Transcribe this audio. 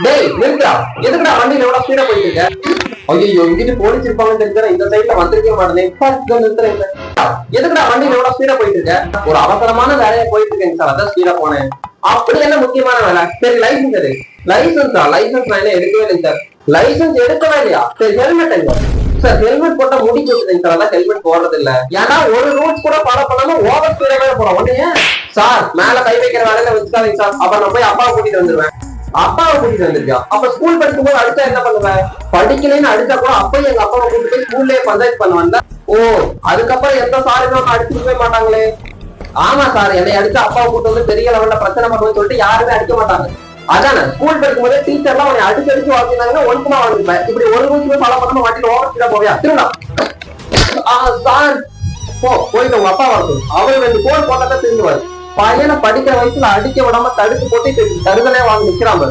டேய் நிறுத்தா, எதுக்குடா வண்டியில எவ்வளவு ஸ்பீடா போயிட்டு இருக்க? ஐயோ, இங்கிட்டு போலீஸ் இருப்பாங்கன்னு தெரிஞ்சா இந்த சைட்ல வந்திருக்கே மாட்டேன். எதுக்குடா வண்டியில எவ்வளவு ஸ்பீடா போயிட்டு இருக்க? ஒரு அவசரமான வேலையா போயிட்டு இருக்கேங்க சார், அதான் ஸ்பீடா போனேன். அப்படி என்ன முக்கியமான வேலை? சரி லைசன்ஸ் எடு. லைசன்ஸா? லைசன்ஸ் நான் என்ன எடுக்கவே இல்லைங்க சார். லைசன்ஸ் எடுக்கவே இல்லையா? சரி ஹெல்மெட் எங்க சார்? ஹெல்மெட் போட்டா முடி போட்டுங்க சார், அதான் ஹெல்மெட் போடுறது இல்ல. ஏன்னா ஒரு ரூல்ஸ் கூட ஃபாலோ பண்ணாம ஓவர் ஸ்பீடாவே போறோம். உடனே சார் மேல கை வைக்கிற வேலையில வச்சுக்காதீங்க சார், அப்புறம் நான் போய் அப்பாவை கூட்டிட்டு வந்துருவேன். அப்பாவை கூட்டிட்டு வந்திருக்கியா? அப்ப ஸ்கூல் படிக்கும் போது அடிச்சா என்ன பண்ணுவேன்? படிக்கலன்னு அடிச்சா கூட அப்பயும் எங்க அப்பாவை கூட்டிட்டு போய் ஸ்கூல்லயே பஞ்சாயத்து பண்ண வந்தேன். ஓ, அதுக்கப்புறம் எந்த சாரியும் அடிச்சுக்கவே மாட்டாங்களே. ஆமா சார், என்னை அடிச்சு அப்பாவை கூட்டு வந்து பெரிய லெவல்ல பிரச்சனை பண்ணுவேன்னு சொல்லிட்டு யாருமே அடிக்க மாட்டாங்க. அதானே ஸ்கூல் படிக்கும் போதே டீச்சர்லாம் உன்னை அடிச்சு அடிச்சு வாங்கினாங்கன்னா ஒன்றுமா வாங்கிப்பேன். இப்படி ஒரு ரூல்ஸுமே ஃபாலோ பண்ணாம வண்டியில ஓவர் ஸ்பீடா போவியா? திரும்ப சார் போயிட்டு உங்க அப்பா வரணும். அவர் 2 கோல் போட்டா திரும்புவாரு. பையனை படிக்கிற வயசுல அடிக்க விடாம தடுத்து போட்டு தருதலே வாங்கி நிக்கிறாங்க.